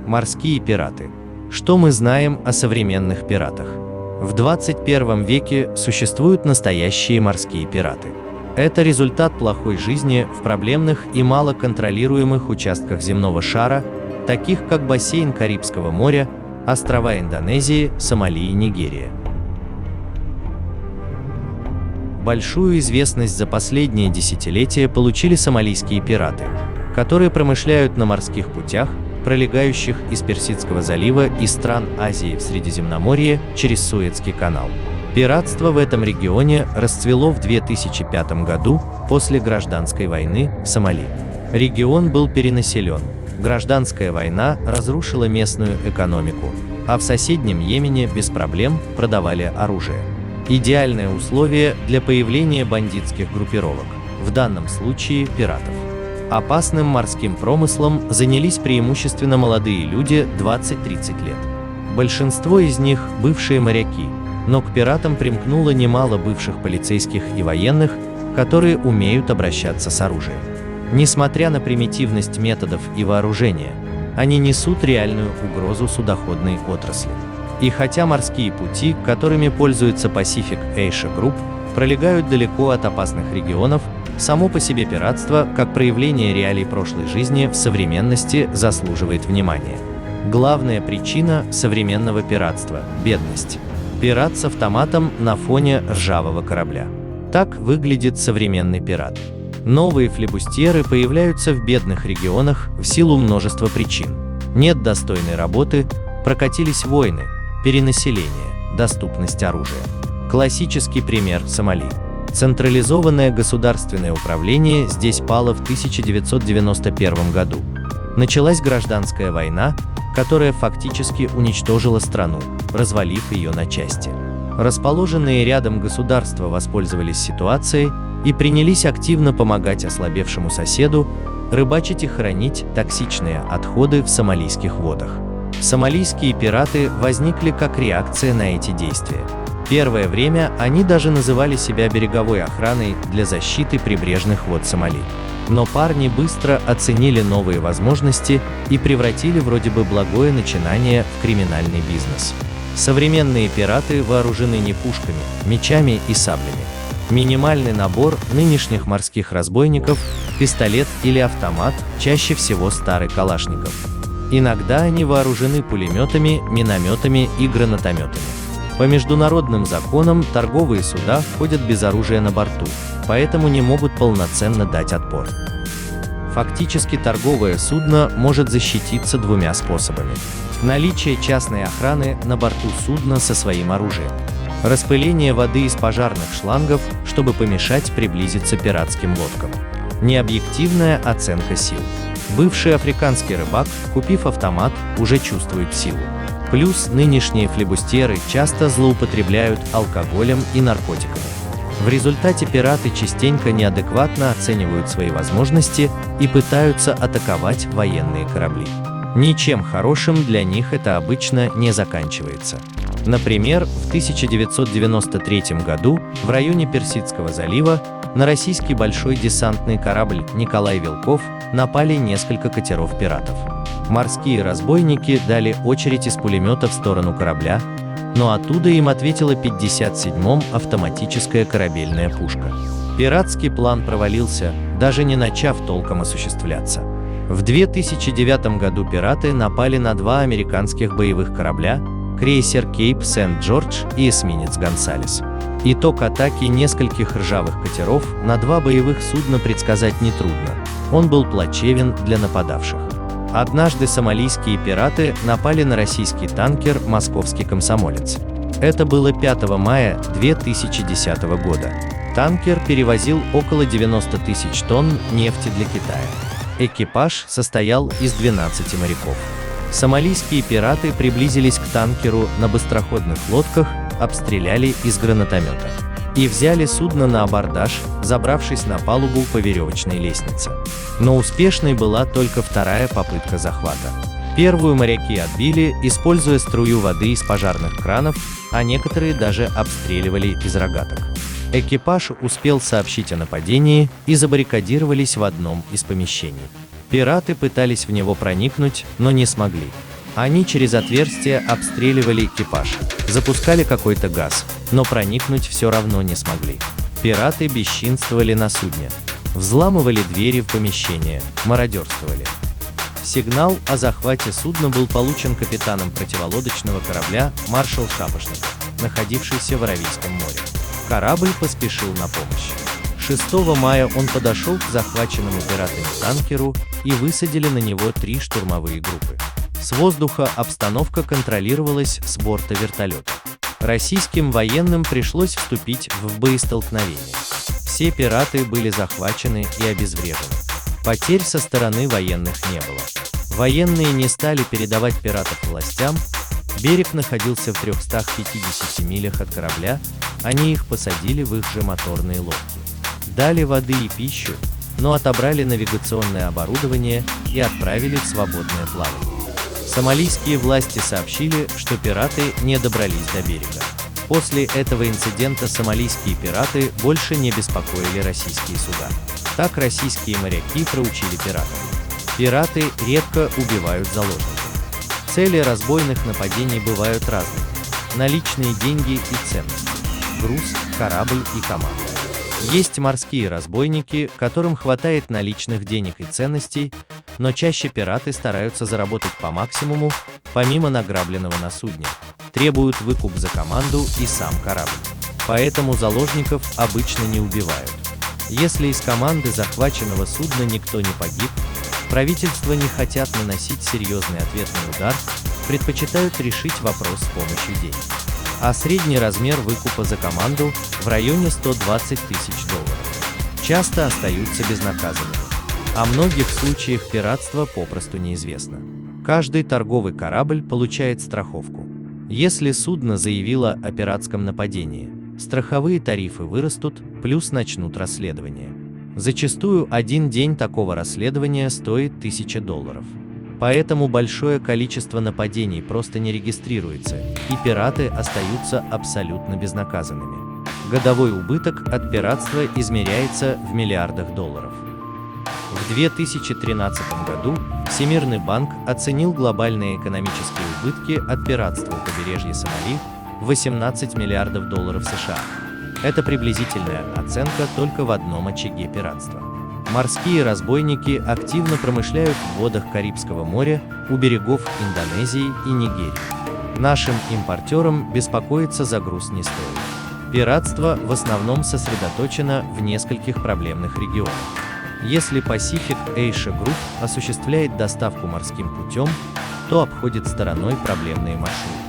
Морские пираты. Что мы знаем о современных пиратах? В 21 веке существуют настоящие морские пираты. Это результат плохой жизни в проблемных и мало контролируемых участках земного шара, таких как бассейн Карибского моря, острова Индонезии, Сомали и Нигерия. Большую известность за последние десятилетия получили сомалийские пираты, которые промышляют на морских путях, пролегающих из Персидского залива и стран Азии в Средиземноморье через Суэцкий канал. Пиратство в этом регионе расцвело в 2005 году после гражданской войны в Сомали. Регион был перенаселен, гражданская война разрушила местную экономику, а в соседнем Йемене без проблем продавали оружие. Идеальное условие для появления бандитских группировок, в данном случае пиратов. Опасным морским промыслом занялись преимущественно молодые люди 20-30 лет. Большинство из них – бывшие моряки, но к пиратам примкнуло немало бывших полицейских и военных, которые умеют обращаться с оружием. Несмотря на примитивность методов и вооружения, они несут реальную угрозу судоходной отрасли. И хотя морские пути, которыми пользуется Pacific Asia Group, пролегают далеко от опасных регионов, само по себе пиратство, как проявление реалий прошлой жизни в современности, заслуживает внимания. Главная причина современного пиратства – бедность. Пират с автоматом на фоне ржавого корабля. Так выглядит современный пират. Новые флибустьеры появляются в бедных регионах в силу множества причин. Нет достойной работы, прокатились войны, перенаселение, доступность оружия. Классический пример – Сомали. Централизованное государственное управление здесь пало в 1991 году. Началась гражданская война, которая фактически уничтожила страну, развалив ее на части. Расположенные рядом государства воспользовались ситуацией и принялись активно помогать ослабевшему соседу рыбачить и хранить токсичные отходы в сомалийских водах. Сомалийские пираты возникли как реакция на эти действия. Первое время они даже называли себя береговой охраной для защиты прибрежных вод Сомали. Но парни быстро оценили новые возможности и превратили вроде бы благое начинание в криминальный бизнес. Современные пираты вооружены не пушками, мечами и саблями. Минимальный набор нынешних морских разбойников – пистолет или автомат, чаще всего старый калашников. Иногда они вооружены пулеметами, минометами и гранатометами. По международным законам торговые суда ходят без оружия на борту, поэтому не могут полноценно дать отпор. Фактически торговое судно может защититься двумя способами. Наличие частной охраны на борту судна со своим оружием. Распыление воды из пожарных шлангов, чтобы помешать приблизиться пиратским лодкам. Необъективная оценка сил. Бывший африканский рыбак, купив автомат, уже чувствует силу. Плюс нынешние флибустьеры часто злоупотребляют алкоголем и наркотиками. В результате пираты частенько неадекватно оценивают свои возможности и пытаются атаковать военные корабли. Ничем хорошим для них это обычно не заканчивается. Например, в 1993 году в районе Персидского залива на российский большой десантный корабль «Николай Вилков» напали несколько катеров пиратов. Морские разбойники дали очередь из пулемета в сторону корабля, но оттуда им ответила 57-м автоматическая корабельная пушка. Пиратский план провалился, даже не начав толком осуществляться. В 2009 году пираты напали на два американских боевых корабля – крейсер Кейп Сент-Джордж и эсминец Гонсалес. Итог атаки нескольких ржавых катеров на два боевых судна предсказать нетрудно. Он был плачевен для нападавших. Однажды сомалийские пираты напали на российский танкер «Московский комсомолец». Это было 5 мая 2010 года. Танкер перевозил около 90 тысяч тонн нефти для Китая. Экипаж состоял из 12 моряков. Сомалийские пираты приблизились к танкеру на быстроходных лодках, обстреляли из гранатомета и взяли судно на абордаж, забравшись на палубу по веревочной лестнице. Но успешной была только вторая попытка захвата. Первую моряки отбили, используя струю воды из пожарных кранов, а некоторые даже обстреливали из рогаток. Экипаж успел сообщить о нападении и забаррикадировались в одном из помещений. Пираты пытались в него проникнуть, но не смогли. Они через отверстия обстреливали экипаж, запускали какой-то газ, но проникнуть все равно не смогли. Пираты бесчинствовали на судне, взламывали двери в помещение, мародерствовали. Сигнал о захвате судна был получен капитаном противолодочного корабля маршал Шапошников, находившийся в Аравийском море. Корабль поспешил на помощь. 6 мая он подошел к захваченному пиратами танкеру и высадили на него 3 штурмовые группы. С воздуха обстановка контролировалась с борта вертолета. Российским военным пришлось вступить в боестолкновение. Все пираты были захвачены и обезврежены. Потерь со стороны военных не было. Военные не стали передавать пиратов властям, берег находился в 350 милях от корабля, они их посадили в их же моторные лодки. Дали воды и пищу, но отобрали навигационное оборудование и отправили в свободное плавание. Сомалийские власти сообщили, что пираты не добрались до берега. После этого инцидента сомалийские пираты больше не беспокоили российские суда. Так российские моряки проучили пиратов. Пираты редко убивают заложников. Цели разбойных нападений бывают разными. Наличные деньги и ценности. Груз, корабль и команда. Есть морские разбойники, которым хватает наличных денег и ценностей, но чаще пираты стараются заработать по максимуму, помимо награбленного на судне, требуют выкуп за команду и сам корабль. Поэтому заложников обычно не убивают. Если из команды захваченного судна никто не погиб, правительства не хотят наносить серьезный ответный удар, предпочитают решить вопрос с помощью денег. А средний размер выкупа за команду в районе 120 тысяч долларов. Часто остаются безнаказанными. О многих случаях пиратства попросту неизвестно. Каждый торговый корабль получает страховку. Если судно заявило о пиратском нападении, страховые тарифы вырастут, плюс начнут расследование. Зачастую один день такого расследования стоит $1000. Поэтому большое количество нападений просто не регистрируется, и пираты остаются абсолютно безнаказанными. Годовой убыток от пиратства измеряется в миллиардах долларов. В 2013 году Всемирный банк оценил глобальные экономические убытки от пиратства у побережья Сомали в $18 миллиардов США. Это приблизительная оценка только в одном очаге пиратства. Морские разбойники активно промышляют в водах Карибского моря, у берегов Индонезии и Нигерии. Нашим импортерам беспокоиться за груз не стоит. Пиратство в основном сосредоточено в нескольких проблемных регионах. Если Pacific Asia Group осуществляет доставку морским путем, то обходит стороной проблемные маршруты.